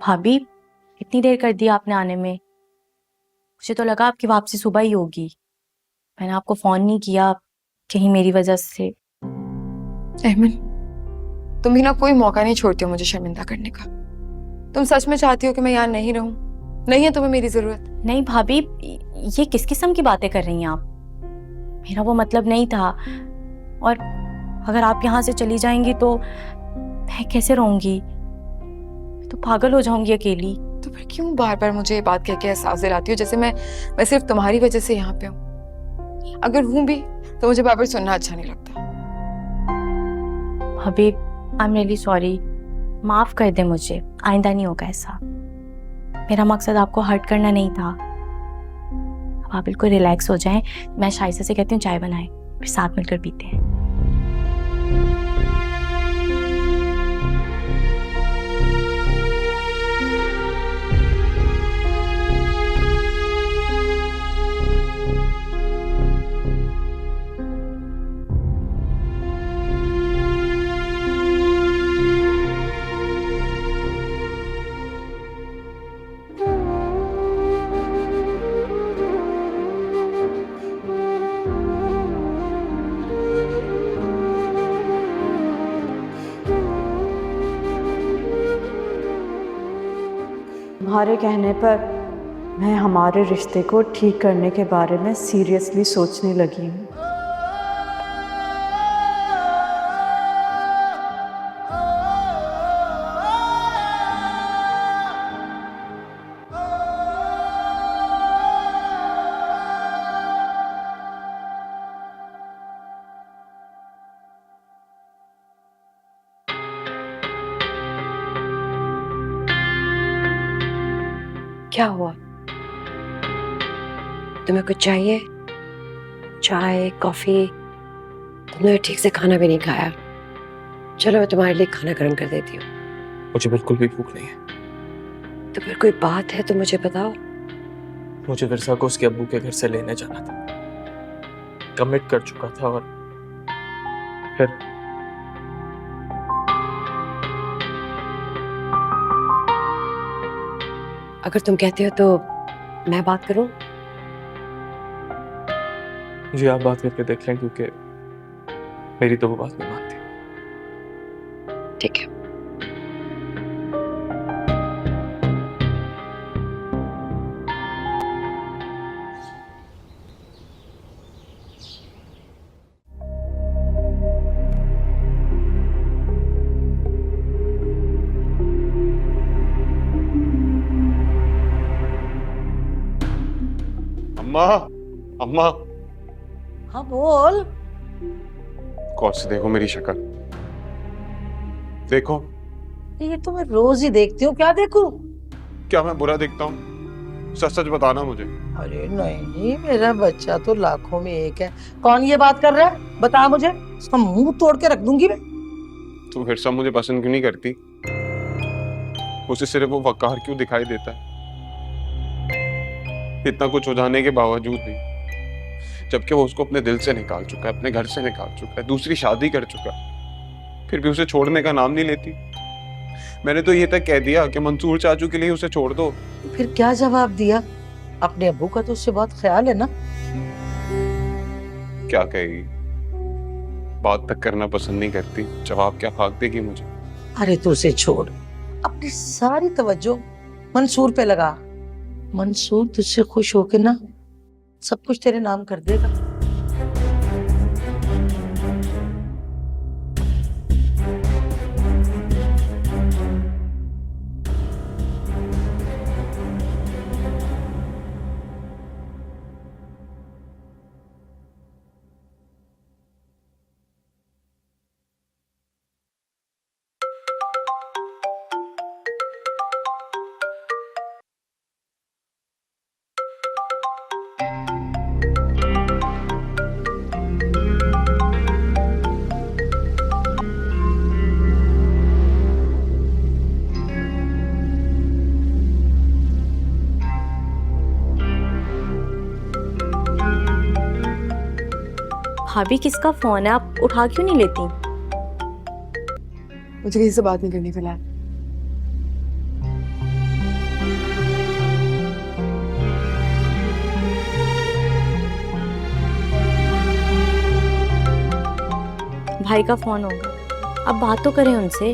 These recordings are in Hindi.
भाभी, इतनी देर कर दी आपने आने में। मुझे तो लगा आपकी वापसी सुबह ही होगी। मैंने आपको फोन नहीं किया, कहीं मेरी वजह से। अहमन, तुम भी ना कोई मौका नहीं छोड़ती हो मुझे शर्मिंदा करने का। तुम सच में चाहती हो कि मैं यहाँ नहीं रहूं? नहीं है तुम्हें मेरी जरूरत? नहीं भाभी, ये किस किस्म की बातें कर रही हैं आप? मेरा वो मतलब नहीं था। और अगर आप यहाँ से चली जाएंगी तो मैं कैसे रहूंगी? मैं तो पागल हो जाऊंगी अकेली। तो फिर क्यों बार बार मुझे ये बात कह के एहसास दिलाती हो जैसे मैं सिर्फ तुम्हारी वजह से यहाँ पे हूँ? अगर हूं भी तो मुझे बार बार सुनना अच्छा नहीं लगता। भाभी, आई एम रियली सॉरी। माफ कर दे मुझे, आइंदा नहीं होगा ऐसा। मेरा मकसद आपको हर्ट करना नहीं था। अब आप बिल्कुल रिलैक्स हो जाएं। मैं शाइस्ता से कहती हूँ चाय बनाए, फिर साथ मिलकर पीते हैं। तुम्हारे कहने पर मैं हमारे रिश्ते को ठीक करने के बारे में सीरियसली सोचने लगी हूँ। क्या हुआ? तुम्हें कुछ चाहिए? चाय, कॉफी? तुमने ठीक से खाना भी नहीं खाया। चलो मैं तुम्हारे लिए खाना गर्म कर देती हूँ। मुझे बिल्कुल भी भूख नहीं है। तो फिर कोई बात है तो मुझे बताओ। मुझे विरसा को उसके अब्बू के घर से लेने जाना था। कमिट कर चुका था और फिर अगर तुम कहते हो तो मैं बात करूं? जी आप बात करके देख लें, क्योंकि मेरी तो वो बात नहीं मानती। ठीक है। अम्मा, अम्मा। हाँ बोल। गौर से देखो मेरी शक्ल। देखो। ये तो मैं रोज ही देखती हूँ, क्या देखूं? क्या मैं बुरा दिखता हूँ? सच सच बताना मुझे। अरे नहीं, मेरा बच्चा तो लाखों में एक है। कौन ये बात कर रहा है? बता मुझे, उसका मुंह तोड़ के रख दूंगी मैं। तू विरसा मुझे पसंद क्यों नहीं करती? उसे सिर्फ वो वकार क्यों दिखाई देता है? इतना कुछ हो जाने के बावजूद भी, जबकि वो उसको अपने दिल से निकाल चुका है, अपने घर से निकाल चुका है, दूसरी शादी कर चुका है, फिर भी उसे छोड़ने का नाम नहीं लेती। मैंने तो ये तक कह दिया कि मंसूर चाचू के लिए उसे छोड़ दो। फिर क्या जवाब दिया? अपने अब्बू का तो उससे बहुत ख्याल है ना। क्या कहेगी? बात तक करना पसंद नहीं करती, जवाब क्या फाक देगी मुझे? अरे तू उसे छोड़, अपनी सारी तवज्जो मंसूर पे लगा। मंसूर तुझसे खुश होके ना सब कुछ तेरे नाम कर देगा। भाभी, किसका फोन है? आप उठा क्यों नहीं लेती? मुझे किसी से बात नहीं करनी फिलहाल। भाई का फोन होगा, आप बात तो करें उनसे।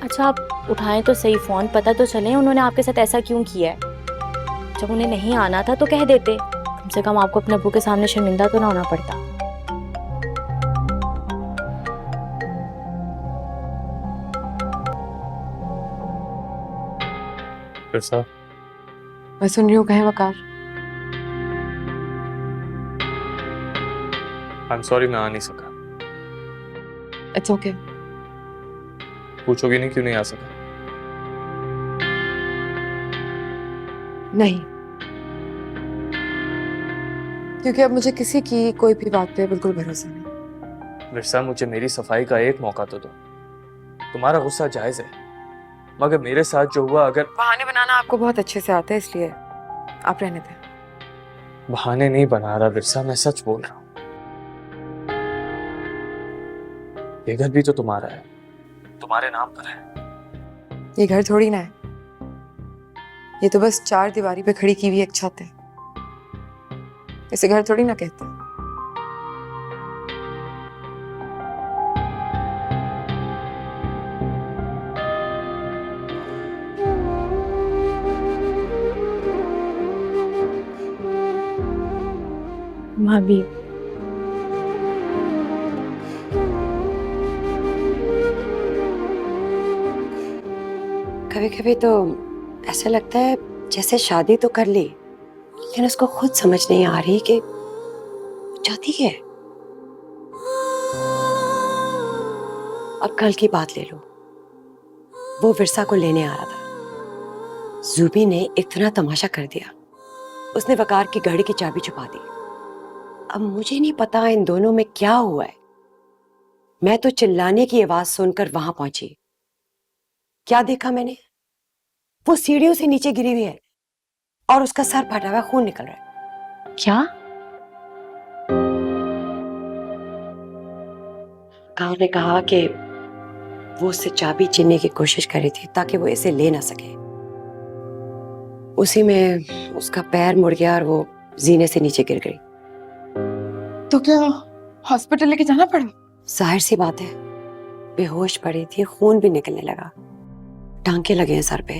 अच्छा आप उठाएं तो सही फोन, पता तो चले उन्होंने आपके साथ ऐसा क्यों किया है। जब उन्हें नहीं आना था तो कह देते, कम से कम आपको अपने अब्बू के सामने शर्मिंदा तो ना होना पड़ता। विरसा, मैं सुन रही हूँ, कहें वकार। आई एम सॉरी मैं आ नहीं सका। It's okay. पूछोगी नहीं क्यों नहीं आ सका? नहीं, क्योंकि अब मुझे किसी की कोई भी बात पे बिल्कुल भरोसा नहीं। विरसा, मुझे मेरी सफाई का एक मौका तो दो। तुम्हारा गुस्सा जायज है, मगर मेरे साथ जो हुआ, अगर बहाने बनाना आपको बहुत अच्छे से आता है, इसलिए आप रहने दें। बहाने नहीं बना रहा विरसा, मैं सच बोल रहा हूँ। ये घर भी तो तुम्हारा है, तुम्हारे नाम पर है। ये घर थोड़ी ना है, ये तो बस चार दीवारी पे खड़ी की हुई एक छत है। इसे घर थोड़ी ना कहते। भाभी कभी कभी तो ऐसा लगता है जैसे शादी तो कर ली, लेकिन उसको खुद समझ नहीं आ रही कि चाहती है। अब कल की बात ले लो, वो विरसा को लेने आ रहा था। जूबी ने इतना तमाशा कर दिया, उसने वकार की गाड़ी की चाबी छुपा दी। अब मुझे नहीं पता इन दोनों में क्या हुआ है। मैं तो चिल्लाने की आवाज सुनकर वहां पहुंची। क्या देखा मैंने? वो सीढ़ियों से नीचे गिरी हुई है और उसका सर फटा हुआ, खून निकल रहा है। क्या? कार ने कहा कि वो उससे चाबी छीनने की कोशिश कर रही थी ताकि वो इसे ले ना सके। उसी में उसका पैर मुड़ गया और वो जीने से नीचे गिर गई। तो क्या हॉस्पिटल लेके जाना पड़ा? जाहिर सी बात है, बेहोश पड़ी थी, खून भी निकलने लगा, टांके लगे हैं सर पे।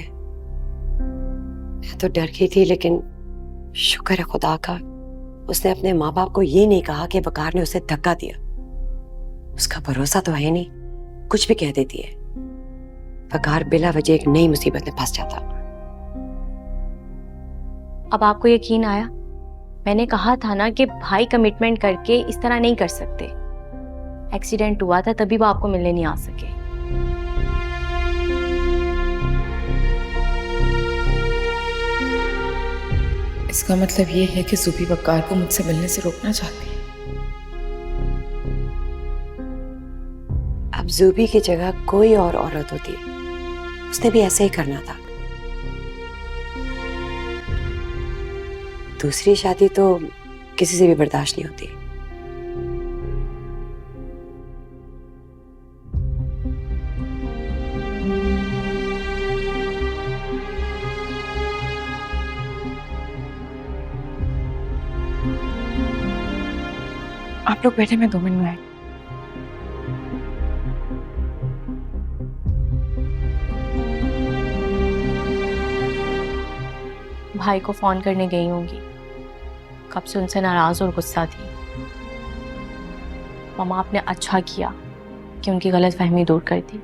मैं तो डर गई थी, लेकिन शुक्र है खुदा का, उसने अपने माँ बाप को ये नहीं कहा कि वकार ने उसे धक्का दिया। उसका भरोसा तो है नहीं, कुछ भी कह देती है। वकार बिला वजह एक नई मुसीबत में फंस जाता। अब आपको यकीन आया? मैंने कहा था ना कि भाई कमिटमेंट करके इस तरह नहीं कर सकते। एक्सीडेंट हुआ था तभी वो आपको मिलने नहीं आ सके। इसका मतलब ये है कि जूबी वकार को मुझसे मिलने से रोकना चाहती है। अब जूबी की जगह कोई और औरत होती, उसने भी ऐसे ही करना था। दूसरी शादी तो किसी से भी बर्दाश्त नहीं होती। आप लोग बैठे, मैं 2 मिनट में आई। भाई को फोन करने गई होंगी, कब से उनसे नाराज और गुस्सा थी। मामा आपने अच्छा किया कि उनकी गलतफहमी दूर कर दी।